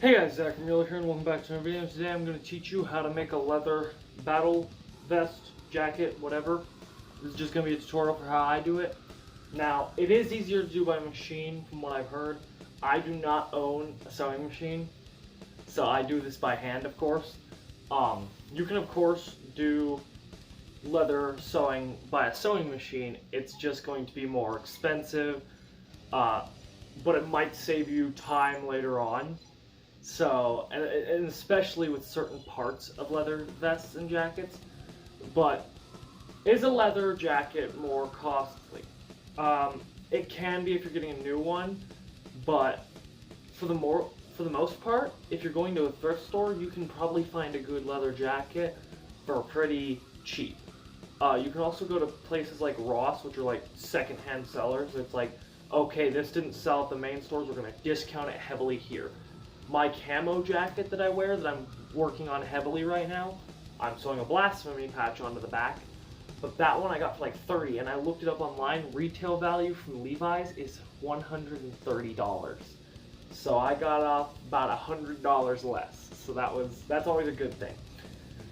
Hey guys, Zach from here and welcome back to another video. Today I'm going to teach you how to make a leather battle vest, jacket, whatever. This is just going to be a tutorial for how I do it. Now, it is easier to do by machine from what I've heard. I do not own a sewing machine, so I do this by hand, of course. You can, of course, do leather sewing by a sewing machine. It's just going to be more expensive, but it might save you time later on. So, and especially with certain parts of leather vests and jackets. But is a leather jacket more costly? It can be if you're getting a new one, but for the most part, if you're going to a thrift store, you can probably find a good leather jacket for pretty cheap. You can also go to places like Ross, which are like secondhand sellers. It's like, okay, this didn't sell at the main stores, we're going to discount it heavily here. My camo jacket that I wear, that I'm working on heavily right now, I'm sewing a blasphemy patch onto the back, but that one I got for like $30, and I looked it up online. Retail value from Levi's is $130, so I got off about $100 less. So that's always a good thing.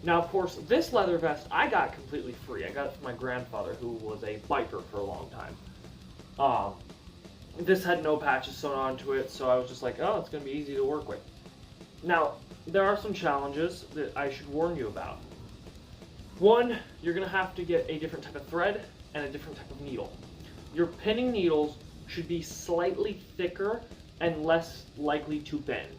Now, of course, this leather vest I got completely free. I got it from my grandfather, who was a biker for a long time. This had no patches sewn onto it, so I was just like, oh, it's going to be easy to work with. Now, there are some challenges that I should warn you about. One, you're going to have to get a different type of thread and a different type of needle. Your pinning needles should be slightly thicker and less likely to bend.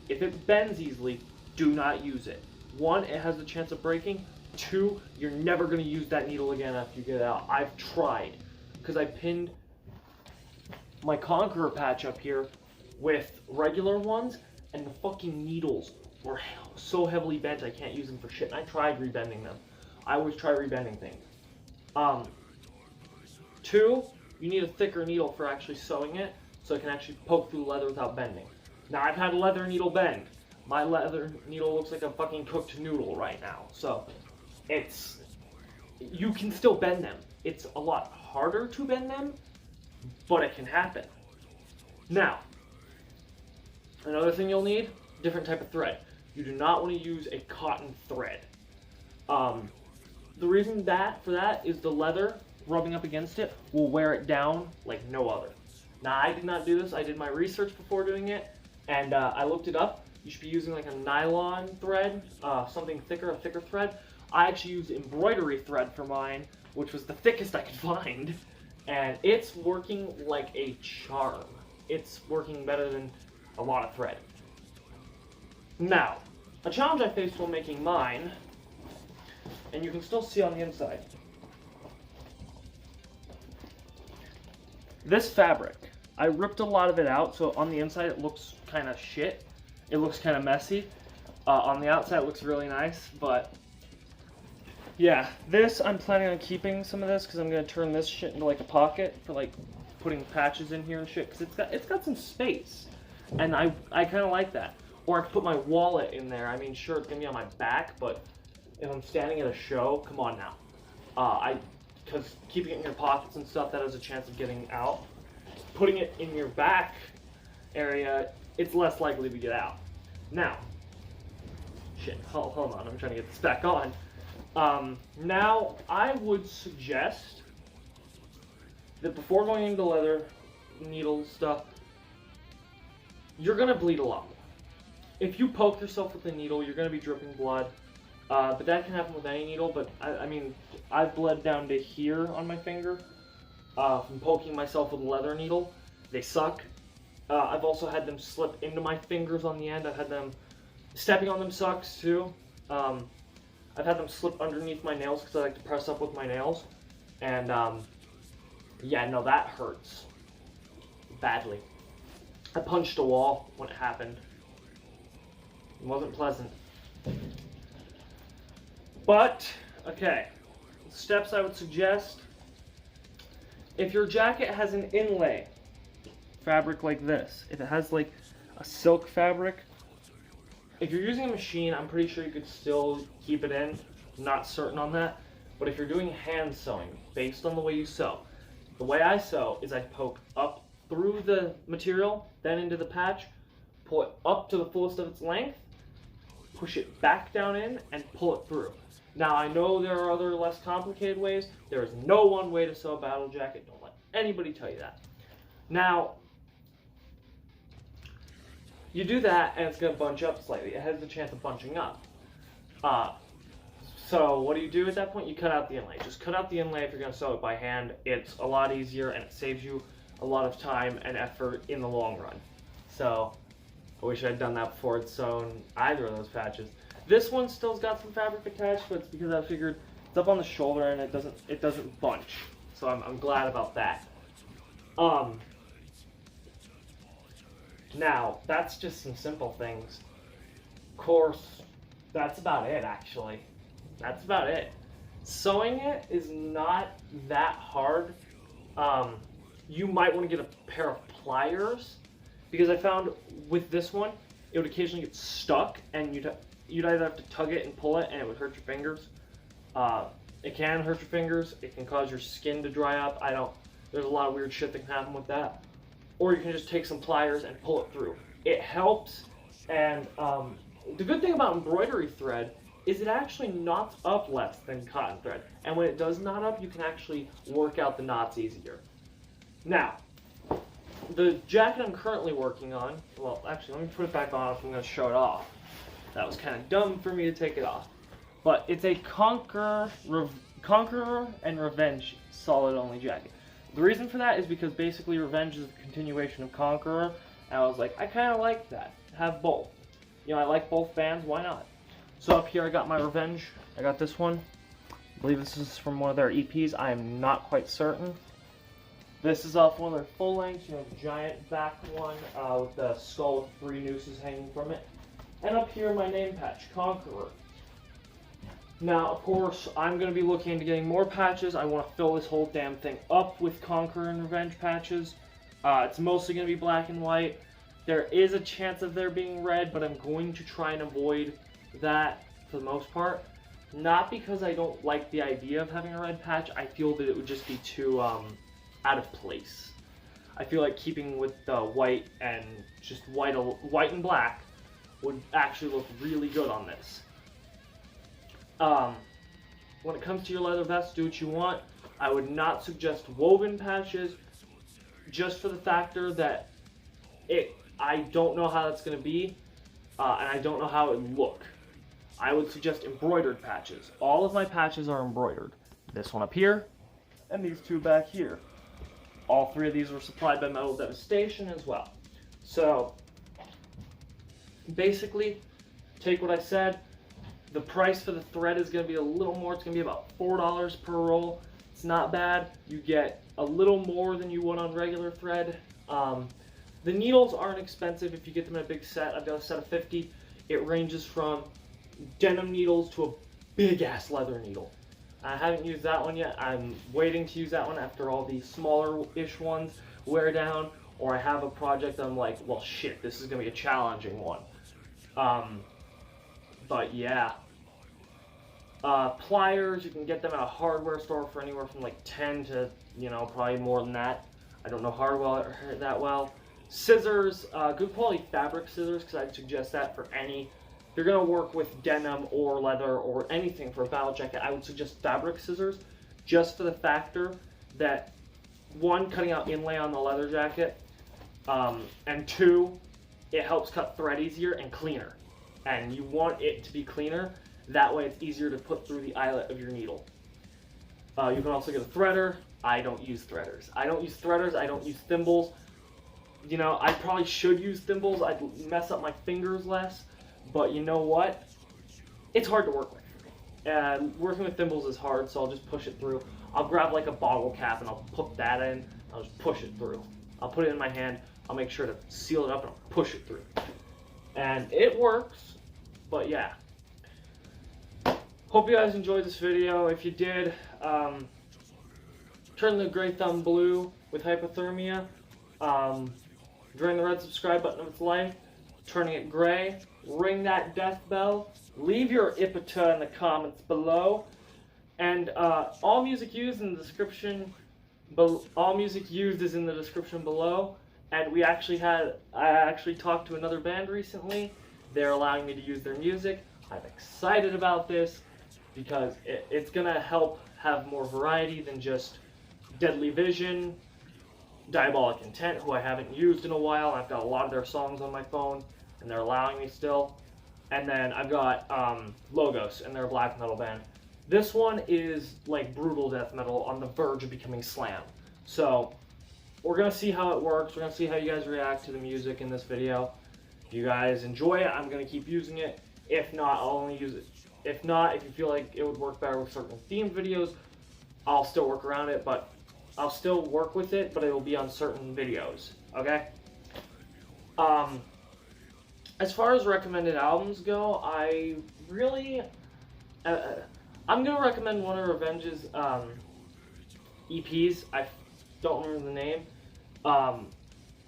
If it bends easily, do not use it. One, it has the chance of breaking. Two, you're never going to use that needle again after you get it out. I've tried, because I pinned my Conqueror patch up here with regular ones, and the fucking needles were so heavily bent I can't use them for shit. And I tried rebending them. I always try rebending things. Two, you need a thicker needle for actually sewing it, so it can actually poke through the leather without bending. Now, I've had a leather needle bend. My leather needle looks like a fucking cooked noodle right now. So, you can still bend them. It's a lot harder to bend them, but it can happen. Now, another thing you'll need, different type of thread. You do not want to use a cotton thread. The reason for that is the leather rubbing up against it will wear it down like no other. Now, I did not do this. I did my research before doing it, and I looked it up. You should be using like a nylon thread, something thicker, a thicker thread. I actually used embroidery thread for mine, which was the thickest I could find. And it's working like a charm. It's working better than a lot of thread. Now, a challenge I faced while making mine, and you can still see on the inside. This fabric, I ripped a lot of it out, so on the inside it looks kind of shit. It looks kind of messy. On the outside it looks really nice, but yeah, this, I'm planning on keeping some of this because I'm going to turn this shit into like a pocket for like putting patches in here and shit, because it's got some space, and I kind of like that. Or I could put my wallet in there. I mean, sure, it's going to be on my back, but if I'm standing at a show, come on now. Because keeping it in your pockets and stuff, that has a chance of getting out. Putting it in your back area, it's less likely to get out. Now, shit, hold on, I'm trying to get this back on. Now, I would suggest that before going into leather needle stuff, you're going to bleed a lot more. If you poke yourself with a needle, you're going to be dripping blood, but that can happen with any needle, but I mean, I've bled down to here on my finger from poking myself with a leather needle. They suck. I've also had them slip into my fingers on the end. I've had them, stepping on them sucks too. I've had them slip underneath my nails because I like to press up with my nails. And, yeah, no, that hurts. Badly. I punched a wall when it happened. It wasn't pleasant. But, okay. Steps I would suggest. If your jacket has an inlay fabric like this, if it has like a silk fabric, if you're using a machine, I'm pretty sure you could still keep it in. I'm not certain on that. But if you're doing hand sewing, based on the way you sew, the way I sew is I poke up through the material, then into the patch, pull it up to the fullest of its length, push it back down in, and pull it through. Now, I know there are other less complicated ways. There is no one way to sew a battle jacket. Don't let anybody tell you that. Now, you do that, and it's going to bunch up slightly. It has the chance of bunching up. So what do you do at that point? You cut out the inlay. Just cut out the inlay if you're going to sew it by hand. It's a lot easier, and it saves you a lot of time and effort in the long run. So I wish I'd done that before I'd sewn either of those patches. This one still's got some fabric attached, but it's because I figured it's up on the shoulder and it doesn't bunch. So I'm glad about that. Now, that's just some simple things. Of course, that's about it, actually. That's about it. Sewing it is not that hard. You might want to get a pair of pliers, because I found with this one, it would occasionally get stuck, and you'd either have to tug it and pull it, and it would hurt your fingers. It can hurt your fingers. It can cause your skin to dry up. There's a lot of weird shit that can happen with that. Or you can just take some pliers and pull it through. It helps, and the good thing about embroidery thread is it actually knots up less than cotton thread. And when it does knot up, you can actually work out the knots easier. Now, the jacket I'm currently working on, well, actually, let me put it back on if I'm going to show it off. That was kind of dumb for me to take it off. But it's a Conqueror and Revenge solid-only jacket. The reason for that is because basically Revenge is a continuation of Conqueror, and I was like, I kind of like that. Have both. You know, I like both bands, why not? So up here I got my Revenge. I got this one. I believe this is from one of their EPs. I am not quite certain. This is off one of their full lengths, you know, the giant back one with the skull with 3 nooses hanging from it. And up here my name patch, Conqueror. Now, of course, I'm going to be looking into getting more patches. I want to fill this whole damn thing up with Conqueror and Revenge patches. It's mostly going to be black and white. There is a chance of there being red, but I'm going to try and avoid that for the most part. Not because I don't like the idea of having a red patch. I feel that it would just be too out of place. I feel like keeping with the white and just white and black would actually look really good on this. When it comes to your leather vest, do what you want. I would not suggest woven patches, just for the factor that I don't know how that's going to be, and I don't know how it would look. I would suggest embroidered patches. All of my patches are embroidered. This one up here, and these 2 back here. All 3 of these were supplied by Metal Devastation as well. So, basically, take what I said. The price for the thread is going to be a little more. It's going to be about $4 per roll. It's not bad. You get a little more than you would on regular thread. The needles aren't expensive if you get them in a big set. I've got a set of 50. It ranges from denim needles to a big-ass leather needle. I haven't used that one yet. I'm waiting to use that one after all the smaller-ish ones wear down, or I have a project I'm like, well, shit, this is going to be a challenging one. But yeah. Pliers, you can get them at a hardware store for anywhere from like 10 to, you know, probably more than that. I don't know hardware that well. Scissors, good quality fabric scissors, because I'd suggest that for any. If you're going to work with denim or leather or anything for a battle jacket, I would suggest fabric scissors, just for the factor that, 1, cutting out inlay on the leather jacket, and 2, it helps cut thread easier and cleaner. And you want it to be cleaner, that way it's easier to put through the eyelet of your needle. You can also get a threader. I don't use threaders. I don't use thimbles. You know, I probably should use thimbles. I'd mess up my fingers less. But you know what? It's hard to work with. And working with thimbles is hard, so I'll just push it through. I'll grab like a bottle cap and I'll put that in. I'll just push it through. I'll put it in my hand. I'll make sure to seal it up and I'll push it through. And it works, but yeah. Hope you guys enjoyed this video. If you did, turn the gray thumb blue with hypothermia. During the red subscribe button of its life, turning it gray. Ring that death bell. Leave your ipita in the comments below. And all music used in the description. All music used is in the description below. And I actually talked to another band recently. They're allowing me to use their music. I'm excited about this because it's gonna help have more variety than just Deadly Vision, Diabolic Intent, who I haven't used in a while. I've got a lot of their songs on my phone, and they're allowing me still. And then I've got Logos, and they're a black metal band. This one is like brutal death metal on the verge of becoming slam. So we're gonna see how it works. We're gonna see how you guys react to the music in this video. If you guys enjoy it, I'm gonna keep using it. If not, I'll only use it. If not, if you feel like it would work better with certain themed videos, I'll still work around it, but I'll still work with it, but it will be on certain videos, okay? As far as recommended albums go, I really, I'm gonna recommend one of Revenge's EPs. I don't remember the name.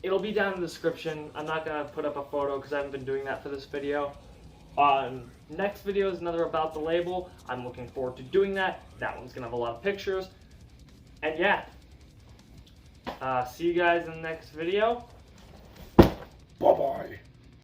It'll be down in the description. I'm not gonna put up a photo because I haven't been doing that for this video. Next video is another about the label. I'm looking forward to doing that. That one's gonna have a lot of pictures. And yeah, see you guys in the next video. Bye-bye.